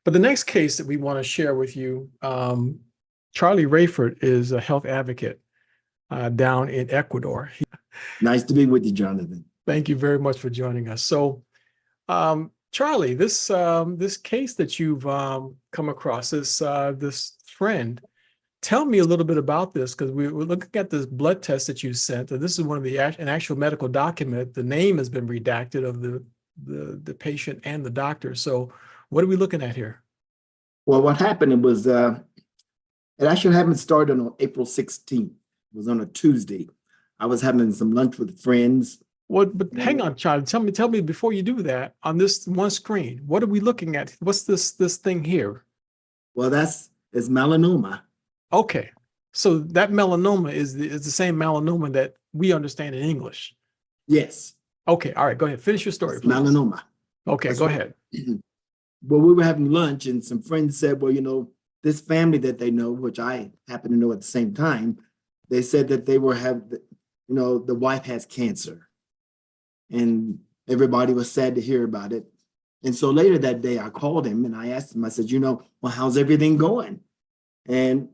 But the next case that we want to share with you, Charlie Rayford is a health advocate down in Ecuador. Nice to be with you, Jonathan. Thank you very much for joining us. So, Charlie, this case that you've come across, this friend, tell me a little bit about this, because we're looking at this blood test that you sent, and this is one of an actual medical document. The name has been redacted of the patient and the doctor. So, what are we looking at here? Well, what happened, it was, it actually happened started on April 16th. It was on a Tuesday. I was having some lunch with friends. But hang on, Charlie. Tell me before you do that, on this one screen, what are we looking at? What's this thing here? Well, it's melanoma. Okay. So that melanoma is the same melanoma that we understand in English. Yes. Okay. All right. Go ahead. Finish your story, please. Melanoma. Okay. That's go right. ahead. Well, we were having lunch and some friends said, well, this family that they know, which I happen to know at the same time, they said that they were the wife has cancer. And everybody was sad to hear about it. And so later that day, I called him and I asked him, I said, well, how's everything going? And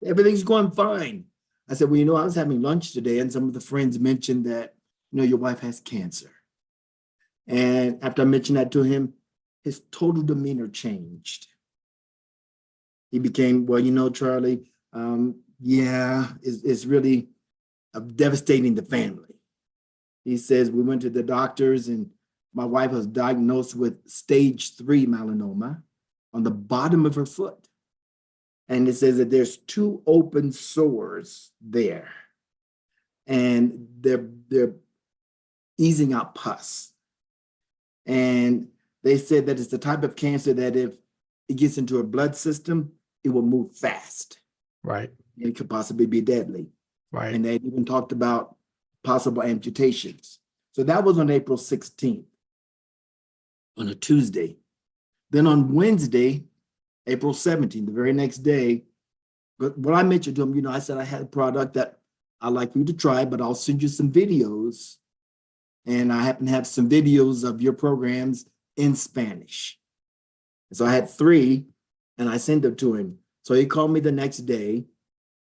everything's going fine. I said, well, I was having lunch today and some of the friends mentioned that, your wife has cancer. And after I mentioned that to him, his total demeanor changed. He became, well, Charlie, it's really devastating the family. He says, we went to the doctors and my wife was diagnosed with stage 3 melanoma on the bottom of her foot. And it says that there's 2 open sores there. And they're easing out pus. And they said that it's the type of cancer that if it gets into her blood system, it will move fast. Right. It could possibly be deadly. Right. And they even talked about possible amputations. So that was on April 16th, on a Tuesday. Then on Wednesday, April 17th, the very next day, but what I mentioned to him, I said I had a product that I'd like you to try, but I'll send you some videos. And I happen to have some videos of your programs in Spanish. So I had 3 and I sent them to him. So he called me the next day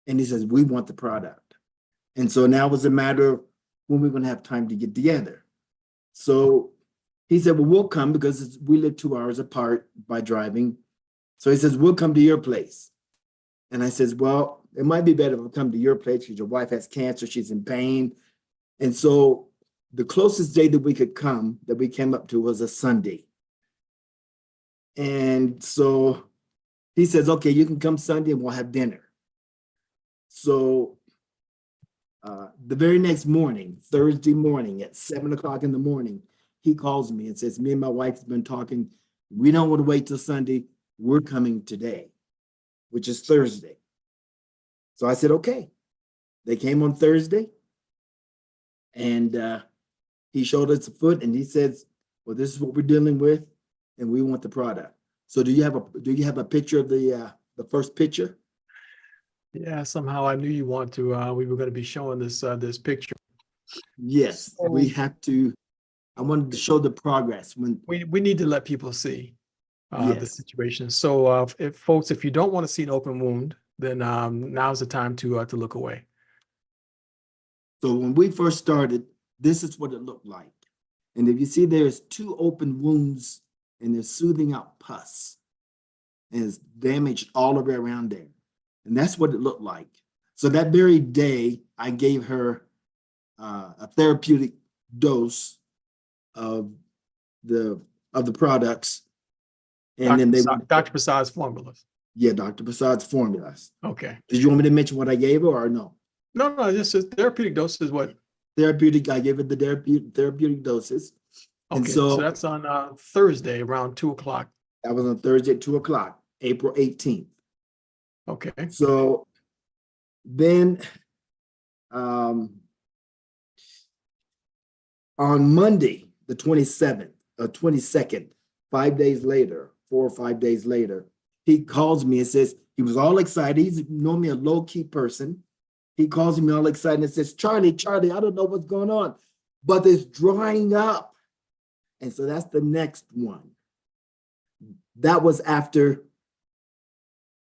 and he says, we want the product. And so now it was a matter of when we're going to have time to get together. So he said, well, we'll come because we live 2 hours apart by driving. So he says, we'll come to your place. And I says, well, it might be better if I come to your place because your wife has cancer. She's in pain. And so the closest day that we could come, that we came up to, was a Sunday. And so he says, okay, you can come Sunday and we'll have dinner. So the very next morning, Thursday morning at 7 o'clock in the morning, he calls me and says, me and my wife have been talking. We don't want to wait till Sunday. We're coming today, which is Thursday. So I said, okay. They came on Thursday and he showed us the foot and he says, well, this is what we're dealing with and we want the product. So do you have a picture of the first picture? Yeah, somehow I knew you want to. We were going to be showing this picture. Yes, So we have to. I wanted to show the progress. When we need to let people see the yes. situation. So if you don't want to see an open wound, then now's the time to look away. So when we first started, this is what it looked like. And if you see, there's 2 open wounds and they're soothing out pus. And it's damaged all the way around there. And that's what it looked like. So that very day, I gave her a therapeutic dose of the products. And then Dr. Prasad's formulas. Yeah, Dr. Prasad's formulas. Okay. Did you want me to mention what I gave her or no? No, just a therapeutic dose is what? Therapeutic, I gave her the therapeutic doses. Okay, and so that's on Thursday around 2 o'clock. That was on Thursday at 2 o'clock, April 18th. Okay. So then on Monday, the 22nd, 5 days later, 4 or 5 days later, he calls me and says, he was all excited. He's normally a low-key person. He calls me all excited and says, Charlie, I don't know what's going on, but it's drying up. And so that's the next one. That was after,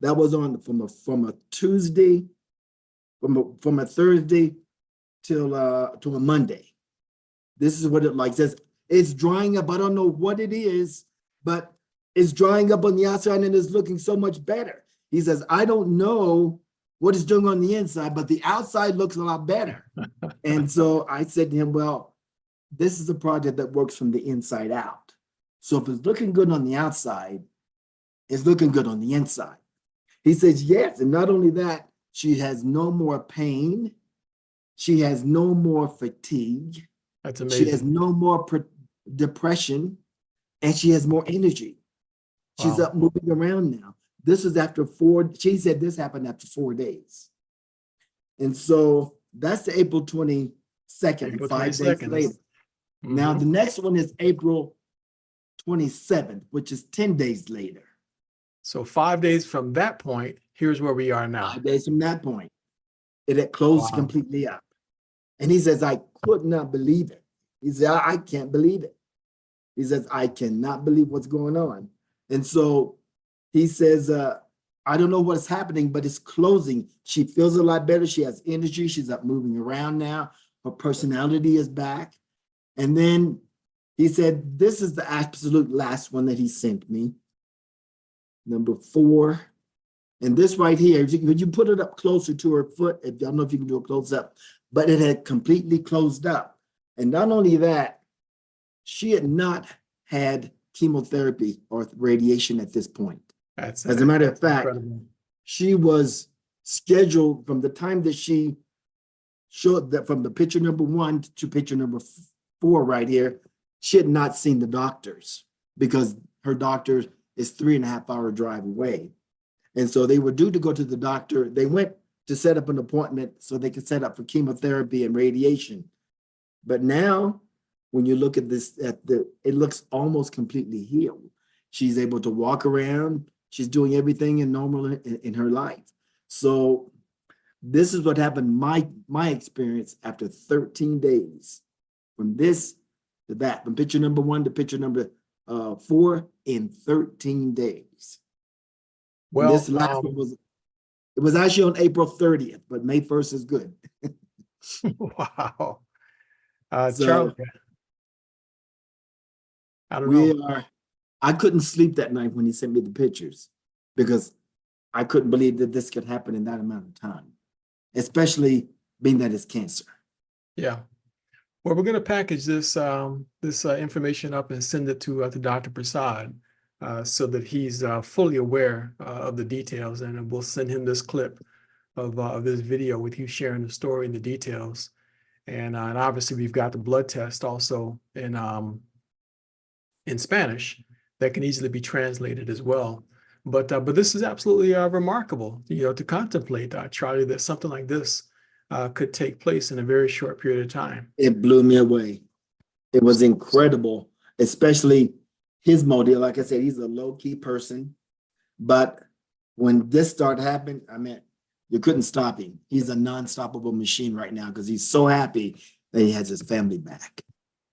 that was on from a Tuesday, from a Thursday till to a Monday. This is what it like says. It's drying up. I don't know what it is, but it's drying up on the outside and it's looking so much better. He says, I don't know what it's doing on the inside, but the outside looks a lot better. And so I said to him, well, this is a project that works from the inside out. So if it's looking good on the outside, it's looking good on the inside. He says, yes. And not only that, she has no more pain. She has no more fatigue. That's amazing. She has no more depression, and she has more energy. She's Wow. up moving around now. This is after she said this happened after 4 days. And so that's the April 22nd, April 5 days 22nd. later. Now, the next one is April 27th, which is 10 days later. So 5 days from that point, here's where we are now. 5 days from that point, it had closed Wow. completely up. And he says, I could not believe it. He said, I can't believe it. He says, I cannot believe what's going on. And so he says, I don't know what's happening, but it's closing. She feels a lot better. She has energy. She's up moving around now. Her personality is back. And then he said, this is the absolute last one that he sent me. Number 4. And this right here, would you put it up closer to her foot? I don't know if you can do a close up, but it had completely closed up. And not only that, she had not had chemotherapy or radiation at this point. As a matter of fact, incredible. She was scheduled from the time that she showed that from the picture number 1 to picture number 4 right here, she had not seen the doctors because her doctor is 3.5-hour drive away. And so they were due to go to the doctor. They went to set up an appointment so they could set up for chemotherapy and radiation. But now, when you look at this, it looks almost completely healed. She's able to walk around. She's doing everything in normal in her life. So this is what happened. My experience after 13 days, from this to that, from picture number 1 to picture number 4 in 13 days. Well, this last one was actually on April 30th, but May 1st is good. wow. So Charlie, I don't know. I couldn't sleep that night when he sent me the pictures because I couldn't believe that this could happen in that amount of time, especially being that it's cancer. Yeah. Well, we're going to package this information up and send it to Dr. Prasad so that he's fully aware of the details, and we'll send him this clip of this video with you sharing the story and the details. And obviously we've got the blood test also in Spanish that can easily be translated as well. But this is absolutely remarkable, to contemplate, Charlie, that something like this could take place in a very short period of time. It blew me away. It was incredible, especially his motive. Like I said, he's a low-key person, but when this started happening, I mean, you couldn't stop him. He's a non-stoppable machine right now because he's so happy that he has his family back.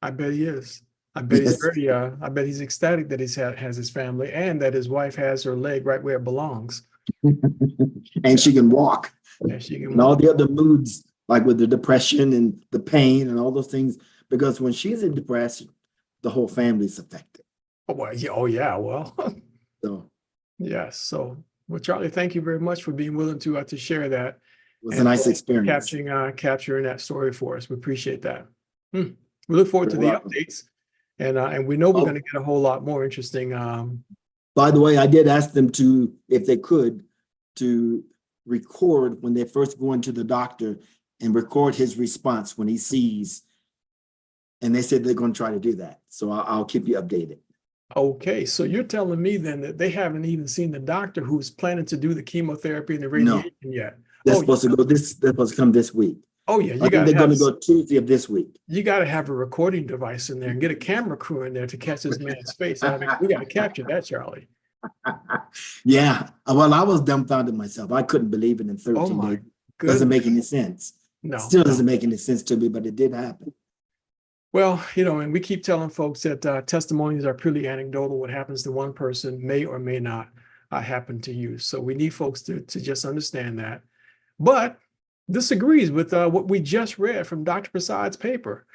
I bet he is. I bet Yes. I bet he's ecstatic that has his family and that his wife has her leg right where it belongs. And she can walk. And she can And all walk. the other moods, like with the depression and the pain and all those things, because when she's in depression, the whole family's affected. Oh, well, yeah, well, So yes. So, well, Charlie, thank you very much for being willing to share that. it was a nice for experience. capturing that story for us. We appreciate that. We look forward to You're the welcome. updates, and we know we're going to get a whole lot more interesting. By the way, I did ask them to, if they could, to record when they first go into the doctor and record his response when he sees. And they said they're going to try to do that. So I'll keep you updated. Okay, so you're telling me then that they haven't even seen the doctor who's planning to do the chemotherapy and the No. radiation yet? They're supposed to come this week. Oh yeah, I think they're going to go Tuesday of this week. You got to have a recording device in there and get a camera crew in there to catch this man's face. I mean, we got to capture that, Charlie. Yeah. Well, I was dumbfounded myself. I couldn't believe it in 13 Oh my days. Doesn't goodness. make any sense. No, Still no. doesn't make any sense to me, but it did happen. Well, and we keep telling folks that testimonies are purely anecdotal. What happens to one person may or may not happen to you. So we need folks to just understand that. But this agrees with what we just read from Dr. Prasad's paper.